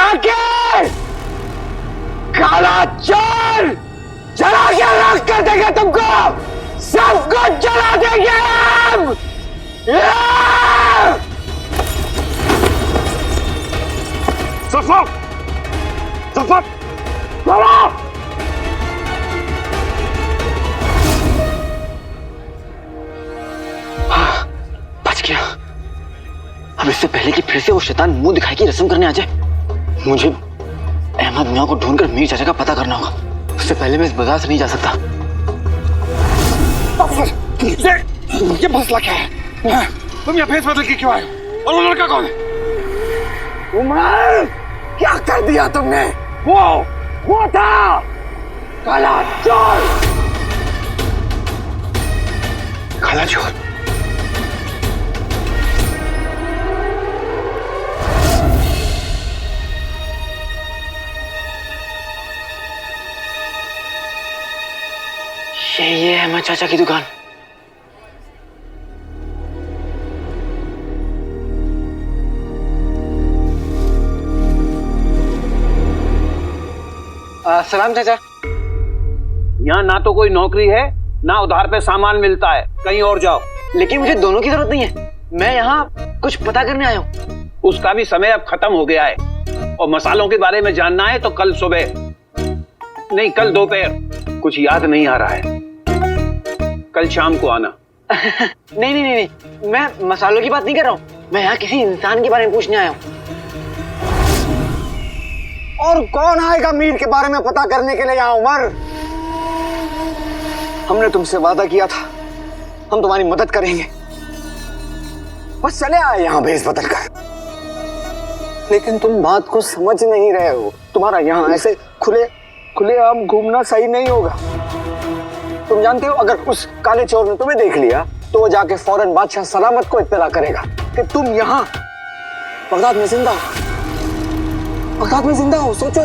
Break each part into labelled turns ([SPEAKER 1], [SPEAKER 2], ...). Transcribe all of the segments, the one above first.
[SPEAKER 1] जला के काला चोर जला के राख कर देंगे तुमको, सब कुछ जला देंगे हम।
[SPEAKER 2] सफर सफर चलो।
[SPEAKER 1] बच गया। अब इससे पहले कि फिर से वो शैतान मुंह दिखाई की रस्म करने आ जाए, मुझे अहमद मियां को ढूंढकर मीर चाचा का पता करना होगा। उससे पहले मैं इस बाजार से नहीं जा सकता।
[SPEAKER 2] ये मसला क्या है? तुम यहाँ भेस बदल के क्यों आए हो? और वो लड़का कौन है?
[SPEAKER 1] उमर, क्या कर दिया तुमने? वो था काला चोर।
[SPEAKER 2] काला चोर?
[SPEAKER 1] ये है अहमद चाचा की दुकान। सलाम चाचा।
[SPEAKER 3] यहाँ ना तो कोई नौकरी है ना उधार पे सामान मिलता है, कहीं और जाओ।
[SPEAKER 1] लेकिन मुझे दोनों की जरूरत नहीं है, मैं यहाँ कुछ पता करने आया हूँ।
[SPEAKER 3] उसका भी समय अब खत्म हो गया है, और मसालों के बारे में जानना है तो कल सुबह नहीं कल दोपहर। कुछ याद नहीं आ रहा है, कल शाम को आना।
[SPEAKER 1] नहीं, मैं मसालों की बात नहीं कर रहा हूँ, मैं यहाँ किसी इंसान के बारे में पूछने आया हूँ।
[SPEAKER 2] और कौन आएगा मीर के बारे में पता करने के लिए यहाँ उमर? हमने तुमसे वादा किया था, हम तुम्हारी मदद करेंगे। बस चले आए यहाँ भेस बदल कर। लेकिन तुम बात को समझ नहीं रहे हो। तुम्हारा यहाँ ऐसे खुले आम घूमना सही नहीं होगा। तुम जानते हो, अगर उस काले चोर ने तुम्हें देख लिया तो वो जाके फौरन बादशाह सलामत को इत्तला करेगा कि तुम यहाँ बगदाद में जिंदा हो। सोचो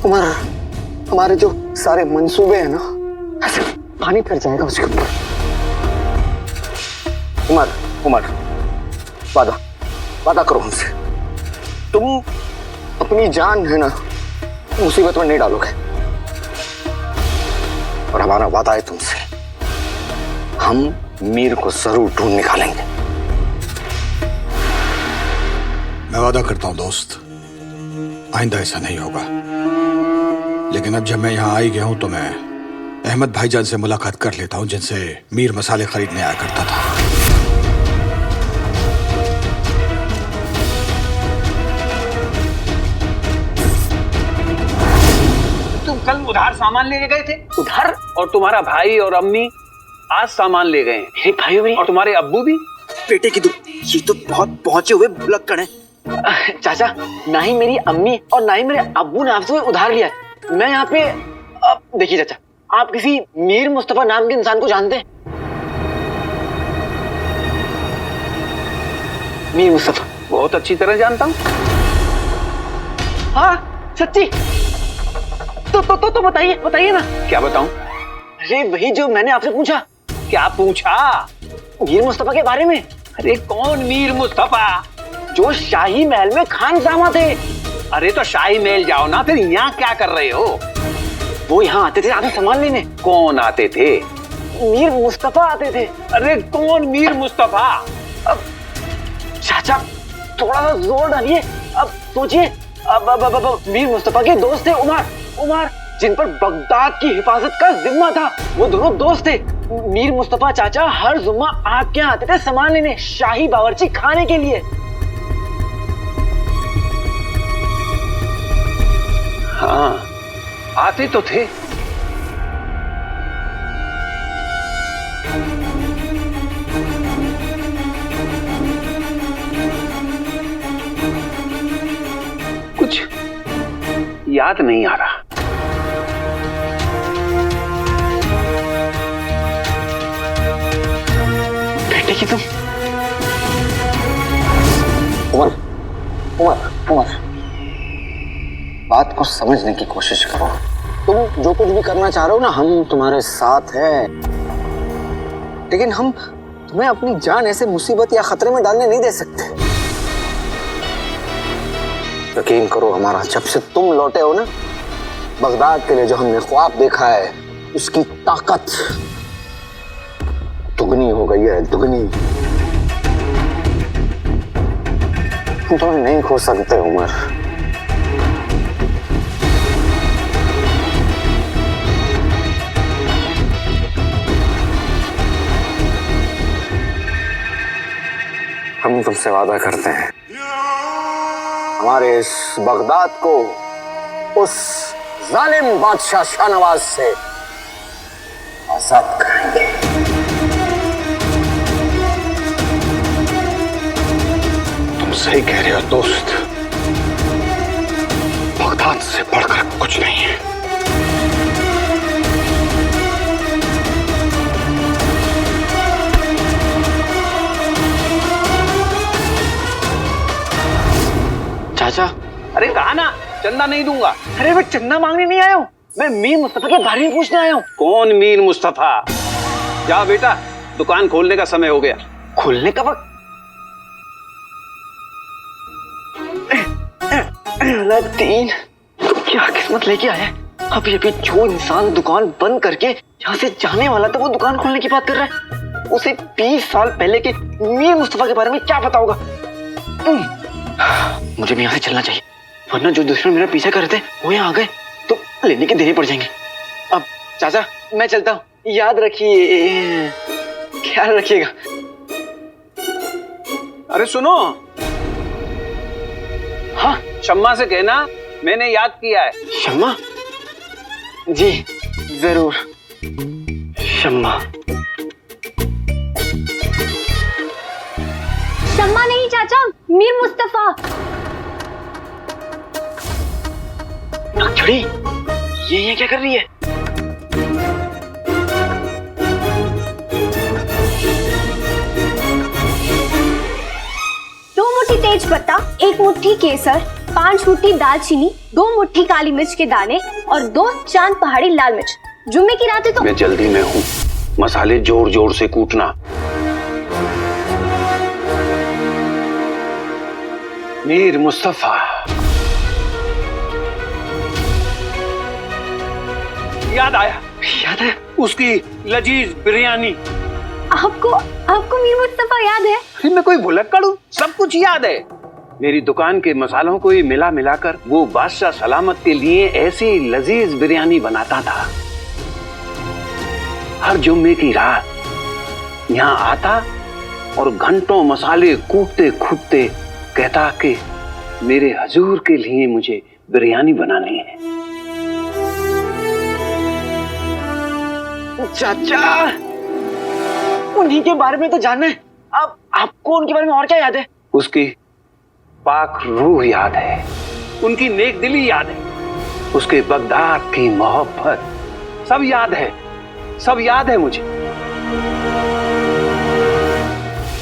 [SPEAKER 2] उमर, हमारे जो सारे मंसूबे हैं ना, ऐसे पानी फिर जाएगा उसके ऊपर। उमर, वादा करो हमसे, तुम अपनी जान है ना मुसीबत में नहीं डालोगे। और हमारा वादा है तुमसे, हम मीर को जरूर ढूंढ निकालेंगे।
[SPEAKER 4] मैं वादा करता हूं दोस्त, आइंदा ऐसा नहीं होगा। लेकिन अब जब मैं यहाँ आ ही गया हूं तो मैं अहमद भाईजान से मुलाकात कर लेता हूं, जिनसे मीर मसाले खरीदने आया करता था।
[SPEAKER 3] तुम कल उधार सामान लेके गए थे?
[SPEAKER 1] उधार?
[SPEAKER 3] और तुम्हारा भाई और अम्मी आज सामान ले गए।
[SPEAKER 1] मेरे भाइयों भी
[SPEAKER 3] और तुम्हारे अब्बू भी?
[SPEAKER 1] बेटे की ये तो बहुत पहुंचे हुए भुलक्कड़ हैं। चाचा, ना ही मेरी अम्मी और ना ही मेरे अब्बू ने आपसे उधार लिया है। मैं यहाँ पे देखिए चाचा, आप किसी मीर मुस्तफा नाम के इंसान को जानते हैं? मीर मुस्तफा?
[SPEAKER 3] बहुत अच्छी तरह जानता हूँ।
[SPEAKER 1] हाँ सच्ची? तो बताइए ना।
[SPEAKER 3] क्या बताऊं?
[SPEAKER 1] अरे वही जो मैंने आपसे पूछा।
[SPEAKER 3] क्या पूछा?
[SPEAKER 1] मीर मुस्तफा के बारे में।
[SPEAKER 3] अरे कौन मीर मुस्तफा?
[SPEAKER 1] जो शाही महल में खान सामा थे।
[SPEAKER 3] अरे तो शाही महल जाओ ना, फिर यहाँ क्या कर रहे हो?
[SPEAKER 1] वो यहाँ आते थे आपसे सामान लेने।
[SPEAKER 3] कौन आते थे?
[SPEAKER 1] मीर मुस्तफा आते थे।
[SPEAKER 3] अरे कौन मीर मुस्तफा?
[SPEAKER 1] अब चाचा थोड़ा सा जोर डालिए, अब सोचिए। अब मीर मुस्तफा के दोस्त थे उमर, जिन पर बगदाद की हिफाजत का जिम्मा था। वो दोनों दोस्त थे। मीर मुस्तफा चाचा हर जुम्मा आपके यहाँ आते थे सामान लेने, शाही बावर्ची खाने के लिए।
[SPEAKER 3] हाँ आते तो थे। कुछ याद नहीं आ रहा।
[SPEAKER 1] बेटे की तुम
[SPEAKER 2] उमर, बात को समझने की कोशिश करो। तुम जो कुछ भी करना चाह रहे हो ना, हम तुम्हारे साथ हैं। लेकिन हम तुम्हें अपनी जान ऐसे मुसीबत या खतरे में डालने नहीं दे सकते। यकीन करो, हमारा जब से तुम लौटे हो ना, बगदाद के लिए जो हमने ख्वाब देखा है उसकी ताकत दुगनी हो गई है, दुगनी। तुम तो नहीं खो सकते उमर। हम तुमसे वादा करते हैं, हमारे इस बगदाद को उस जालिम बादशाह शाहनवाज से आजाद करेंगे।
[SPEAKER 4] तुम सही कह रहे हो दोस्त, बगदाद से बढ़कर कुछ नहीं है।
[SPEAKER 1] चाचा,
[SPEAKER 3] अरे कहा ना चंदा नहीं दूंगा।
[SPEAKER 1] अरे मैं चंदा मांगने नहीं आया हूँ, मैं मीर मुस्तफा के बारे में पूछने आया हूँ।
[SPEAKER 3] कौन मीर मुस्तफा? जा बेटा, दुकान खोलने का समय हो गया।
[SPEAKER 1] खुलने का वक्त? तीन, क्या किस्मत लेके आया है। अभी अभी जो इंसान दुकान बंद करके यहाँ से जाने वाला था, वो दुकान खोलने की बात कर रहा है। उसे 20 साल पहले के मीर मुस्तफा के बारे में क्या पता होगा। मुझे भी यहाँ से चलना चाहिए, वरना जो दुश्मन मेरा पीछा कर रहे थे वो यहाँ आ गए तो लेने के देने पड़ जाएंगे। अब चाचा मैं चलता हूँ, याद रखिए, ख्याल रखिएगा।
[SPEAKER 3] अरे सुनो,
[SPEAKER 1] हाँ
[SPEAKER 3] शम्मा से कहना मैंने याद किया है।
[SPEAKER 1] शम्मा? जी जरूर। शम्मा?
[SPEAKER 5] शम्मा नहीं चाचा, मीर मुस्तफा।
[SPEAKER 1] नागछड़ी, ये क्या कर रही है?
[SPEAKER 5] दो मुट्ठी तेज पत्ता, 1 मुट्ठी केसर, 5 मुट्ठी दालचीनी, 2 मुट्ठी काली मिर्च के दाने और 2 चांद पहाड़ी लाल मिर्च। जुम्मे की रात है तो
[SPEAKER 3] मैं जल्दी में हूँ, मसाले जोर जोर से कूटना। मीर मुस्तफा, याद आया?
[SPEAKER 1] याद है?
[SPEAKER 3] उसकी लजीज बिरयानी।
[SPEAKER 5] आपको मीर मुस्तफा याद है?
[SPEAKER 3] फिर मैं कोई भुलक्कड़ हूँ? सब कुछ याद है। मेरी दुकान के मसालों को ही मिला मिलाकर वो बादशाह सलामत के लिए ऐसी लजीज बिरयानी बनाता था। हर जुम्मे की रात यहाँ आता और घंटों मसाले कूटते कूटते कहता कि मेरे हजूर के लिए मुझे बिरयानी बनानी है।
[SPEAKER 1] चाचा, उन्हीं के बारे में तो जानना है। अब आपको उनके बारे में और क्या याद है?
[SPEAKER 3] उसकी पाक रूह याद है, उनकी नेक दिली याद है, उसके बगदाद की मोहब्बत, सब याद है, सब याद है मुझे।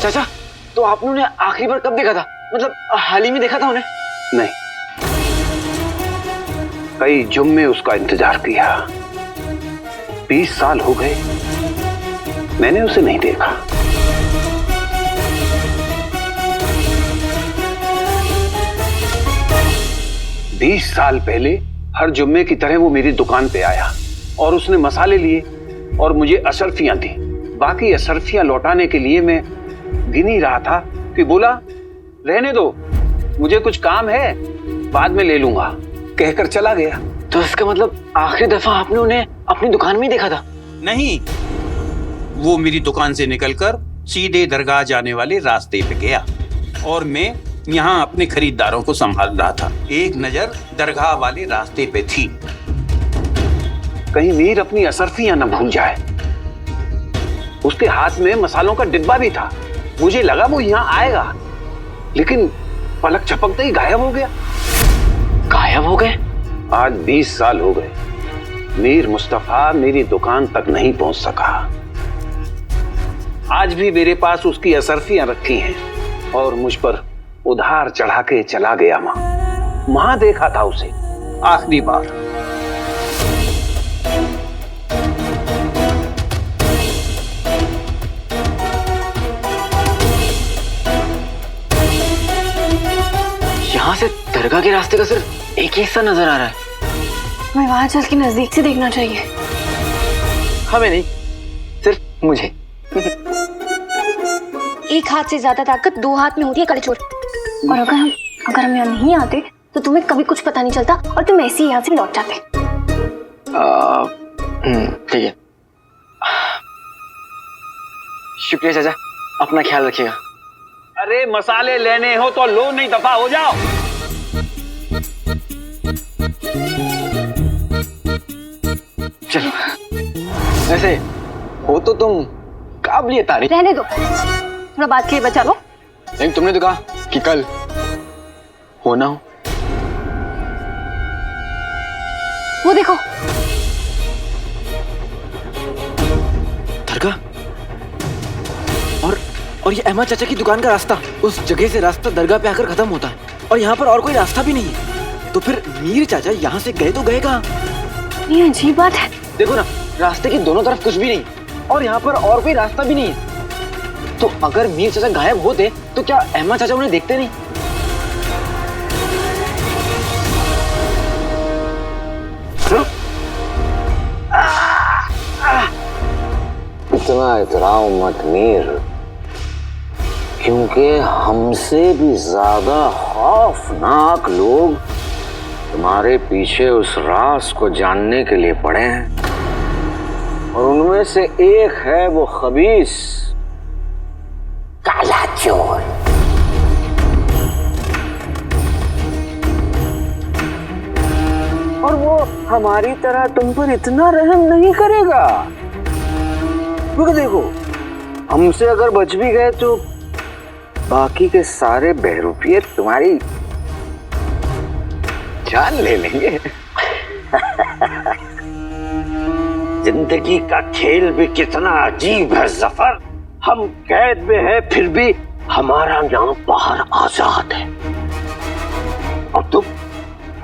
[SPEAKER 1] चाचा, तो आपने उन्हें आखिरी बार कब देखा था? मतलब हाल ही में देखा था उन्हें?
[SPEAKER 3] नहीं, कई जुम्मे उसका इंतजार किया। 20 साल हो गए, मैंने उसे नहीं देखा। बीस साल पहले हर जुम्मे की तरह वो मेरी दुकान पे आया और उसने मसाले लिए और मुझे अशरफियां दी। बाकी अशरफियां लौटाने के लिए मैं गिन ही रहा था कि बोला रहने दो, मुझे कुछ काम है, बाद में ले लूंगा, कहकर चला गया।
[SPEAKER 1] तो इसका मतलब आखिरी दफा आपने उन्हें अपनी दुकान में ही देखा था?
[SPEAKER 6] नहीं, वो मेरी दुकान से निकलकर सीधे दरगाह जाने वाले रास्ते पे गया और मैं यहाँ अपने खरीदारों को संभाल रहा था। एक नजर दरगाह वाले रास्ते पे थी।
[SPEAKER 3] कहीं मीर अपनी अशरफियां न भूल जाए। उसके हाथ में मसालों का डिब्बा भी था। मुझे लगा वो यहाँ आएगा, लेकिन पलक झपकते ही गायब हो गया।
[SPEAKER 1] गायब हो गए?
[SPEAKER 3] आज 20 साल हो गए, मीर मुस्तफा मेरी दुकान तक नहीं पहुंच सका। आज भी मेरे पास उसकी अशरफियां रखी हैं और मुझ पर उधार चढ़ा के चला गया। वहां देखा था उसे आखिरी बार।
[SPEAKER 1] यहाँ से दरगाह आगे रास्ते का सिर्फ एक ही हिस्सा नजर आ रहा है।
[SPEAKER 5] हमें वहां चल के नजदीक से देखना चाहिए।
[SPEAKER 1] हमें नहीं, सिर्फ मुझे।
[SPEAKER 5] एक हाथ से ज्यादा ताकत दो हाथ में होती है कलचोर। और अगर हम यहाँ नहीं आते तो तुम्हें कभी कुछ पता नहीं चलता और तुम ऐसे ही यहाँ से लौट जाते।
[SPEAKER 1] ठीक है, शुक्रिया चाचा, अपना ख्याल रखिएगा।
[SPEAKER 3] अरे मसाले लेने हो तो लो, नहीं दफा हो जाओ।
[SPEAKER 1] चलो, वैसे हो तो तुम काबिलिए तारीफ।
[SPEAKER 5] रहने दो, थोड़ा बात के लिए बचा लो।
[SPEAKER 1] लेकिन तुमने तो कहा कि कल होना हो।
[SPEAKER 5] वो देखो,
[SPEAKER 1] दरगाह और ये अहमद चाचा की दुकान का रास्ता, उस जगह से रास्ता दरगाह पे आकर खत्म होता है और यहाँ पर और कोई रास्ता भी नहीं है। तो फिर मीर चाचा यहाँ से गए तो गए कहाँ?
[SPEAKER 5] ये अजीब बात है।
[SPEAKER 1] देखो ना, रास्ते की दोनों तरफ कुछ भी नहीं और यहाँ पर और कोई रास्ता भी नहीं है। तो अगर मीर चाचा गायब होते तो क्या अहमद चाचा उन्हें देखते नहीं?
[SPEAKER 2] इतना इतराओ मत मीर, क्योंकि हमसे भी ज्यादा खौफनाक लोग तुम्हारे पीछे उस राज को जानने के लिए पड़े हैं और उनमें से एक है वो खबीस काला चोर। और वो हमारी तरह तुम पर इतना रहम नहीं करेगा, क्योंकि देखो, हमसे अगर बच भी गए तो बाकी के सारे बहरूपिये तुम्हारी जान ले लेंगे।
[SPEAKER 3] जिंदगी का खेल भी कितना अजीब है जफर। हम कैद में हैं फिर भी हमारा नाम बाहर आजाद है, और तुम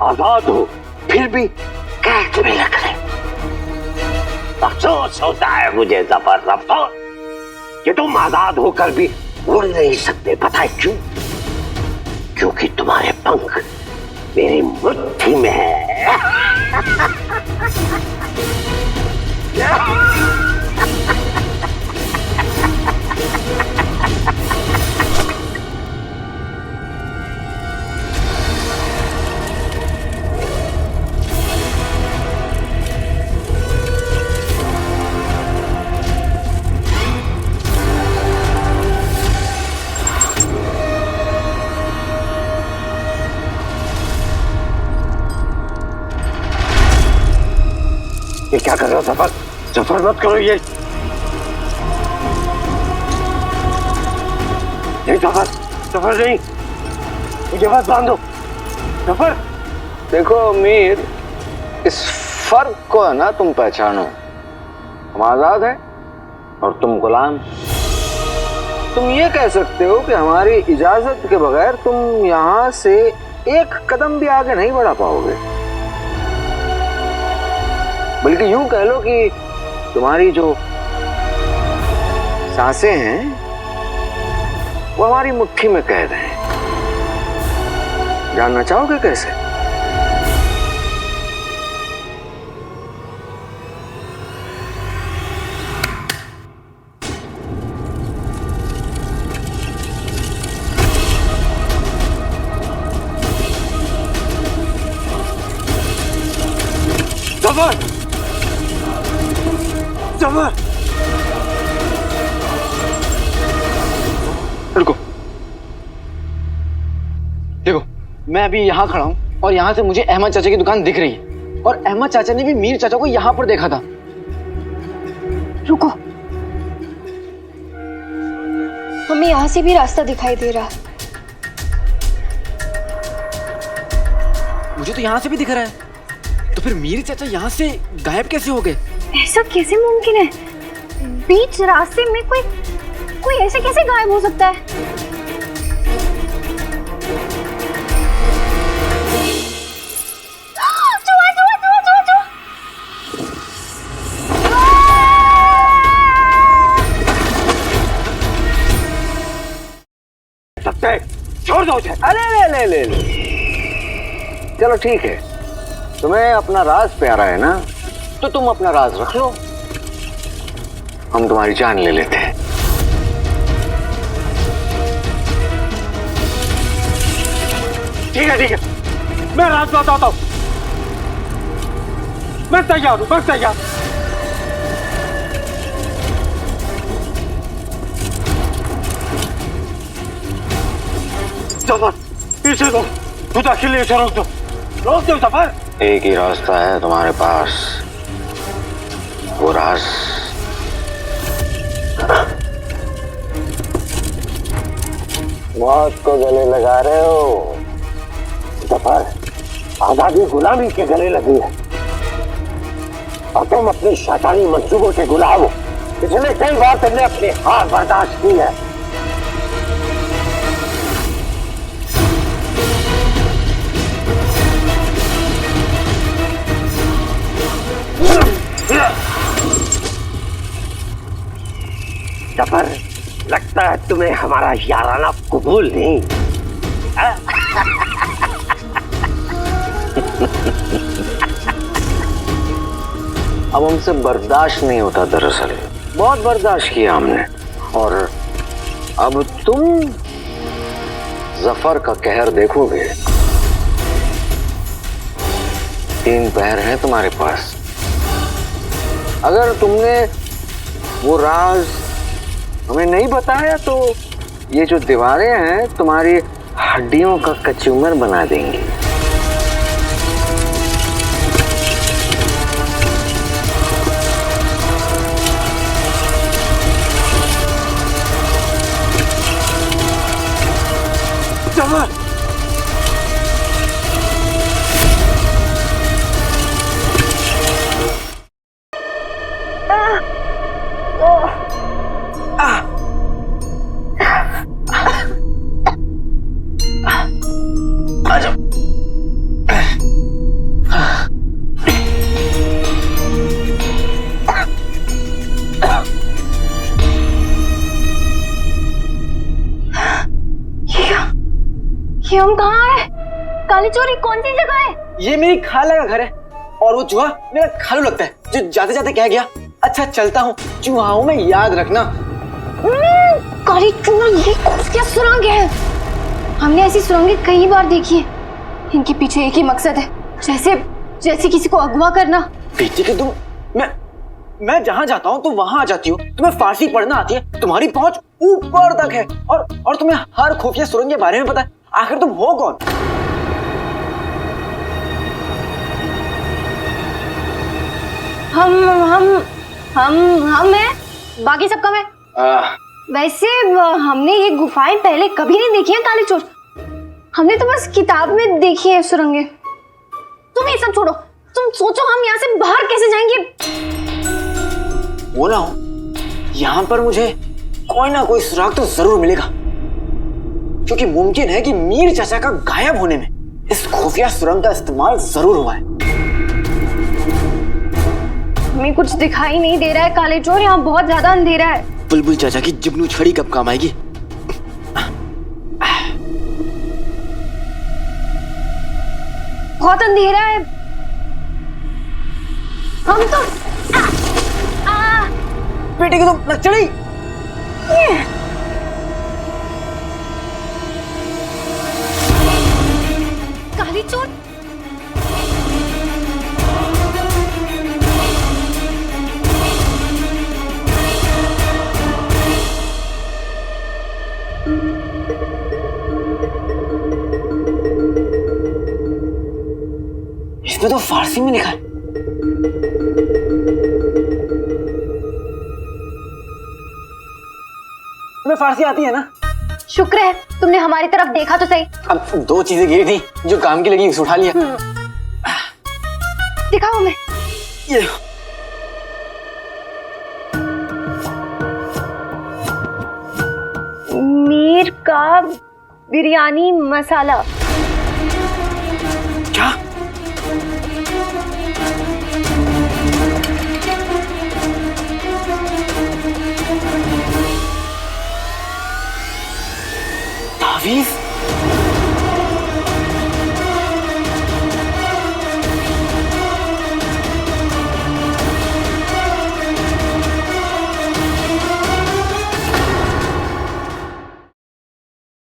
[SPEAKER 3] आजाद हो फिर भी कैद में लग रहे। अफसोस होता है मुझे जफर, अफसोस कि तुम आजाद होकर भी उड़ नहीं सकते। पता है क्यों? क्योंकि तुम्हारे पंख मेरी मुट्ठी में है। ये क्या कर रहे हो जफर? जफर मत करो ये। नहीं जफर, जफर नहीं, मुझे बस बांधो जफर।
[SPEAKER 2] देखो मीर, इस फर्क को है ना तुम पहचानो। हम आजाद हैं और तुम गुलाम। तुम ये कह सकते हो कि हमारी इजाजत के बगैर तुम यहाँ से एक कदम भी आगे नहीं बढ़ा पाओगे, बल्कि यूं कह लो कि तुम्हारी जो सांसें हैं वो हमारी मुट्ठी में कैद हैं। जानना चाहोगे कैसे?
[SPEAKER 3] जफर, जफर,
[SPEAKER 1] रुको, देखो, मैं अभी यहाँ खड़ा हूँ और यहाँ से मुझे अहमद चाचा की दुकान दिख रही है और अहमद चाचा ने भी मीर चाचा को यहाँ पर देखा था।
[SPEAKER 5] रुको, हमें यहाँ से भी रास्ता दिखाई दे रहा।
[SPEAKER 1] मुझे तो यहाँ से भी दिख रहा है, तो फिर मीर चाचा यहाँ से गायब कैसे हो गए?
[SPEAKER 5] ऐसा कैसे मुमकिन है? बीच रास्ते में कोई ऐसे कैसे गायब हो सकता है? चूहा, चूहा, चूहा, चूहा, चूहा।
[SPEAKER 3] सकते छोड़ दो उसे।
[SPEAKER 2] अरे ले ले ले ले, चलो ठीक है, तुम्हें अपना राज प्यारा है ना, तो तुम अपना राज रख लो, हम तुम्हारी जान ले लेते हैं।
[SPEAKER 1] ठीक है, मैं राज बताता हूँ। मैं तैयार हूँ, मैं तैयार। जफर, पीछे दो, खुद अकेले इसे रोक दो जफर।
[SPEAKER 2] एक ही रास्ता है तुम्हारे पास, वो राज मौत को गले लगा रहे हो। जफर, आजादी गुलामी के गले लगी है और तुम अपने शैतानी मंसूबों के गुलाम हो। पिछले कई बार तुमने अपनी हार बर्दाश्त की है। जफर, लगता है तुम्हें हमारा याराना कबूल नहीं। अब हमसे बर्दाश्त नहीं होता, दरअसल बहुत बर्दाश्त किया हमने, और अब तुम जफर का कहर देखोगे। 3 पैर हैं तुम्हारे पास। अगर तुमने वो राज हमें नहीं बताया तो ये जो दीवारें हैं तुम्हारी हड्डियों का कचूमर बना देंगी।
[SPEAKER 5] ये हम कहाँ है? काली चोरी कौन सी जगह है?
[SPEAKER 1] ये मेरी खाला का घर है और वो चूहा मेरा खालू लगता है जो जाते जाते कह गया, अच्छा चलता हूँ, चूहाओं में याद रखना।
[SPEAKER 5] काली चोर, ये क्या सुरंग है? हमने ऐसी सुरंगें कई बार देखी है। इनके पीछे एक ही मकसद है, जैसे किसी को अगवा करना।
[SPEAKER 1] बेटी की तुम, मैं जहाँ जाता हूँ तुम वहां आ जाती हो। तुम्हें फारसी पढ़ना आती है, तुम्हारी पहुंच ऊपर तक है, और तुम्हें हर खुफिया सुरंग के बारे में पता है। आखिर तुम हो कौन?
[SPEAKER 5] हम हैं, बाकी सब कम है। वैसे हमने ये गुफाएं पहले कभी नहीं देखी हैं काली चोर। हमने तो बस किताब में देखी है सुरंगें। तुम ये सब छोड़ो, तुम सोचो हम यहाँ से बाहर कैसे जाएंगे?
[SPEAKER 1] बोला हूं, यहाँ पर मुझे कोई ना कोई सुराग तो जरूर मिलेगा, क्योंकि मुमकिन है कि मीर चाचा का गायब होने में इस खुफिया सुरंग का इस्तेमाल जरूर हुआ है।
[SPEAKER 5] हमें कुछ दिखाई नहीं दे रहा है काले चोर, यहाँ बहुत ज्यादा अंधेरा है।
[SPEAKER 1] बुलबुल चाचा की जुगनू छड़ी कब काम आएगी?
[SPEAKER 5] बहुत अंधेरा है। हम तो
[SPEAKER 1] बेटे की तुम चढ़ी।
[SPEAKER 5] काली चोर,
[SPEAKER 1] इसमें तो फारसी में लिखा है। तुम्हें फारसी आती है ना?
[SPEAKER 5] शुक्र है तुमने हमारी तरफ देखा तो सही।
[SPEAKER 1] अब 2 चीजें गिरी थी जो काम की लगी, उसे उठा लिया।
[SPEAKER 5] दिखाओ हमें।
[SPEAKER 1] ये
[SPEAKER 5] मीर का बिरयानी मसाला।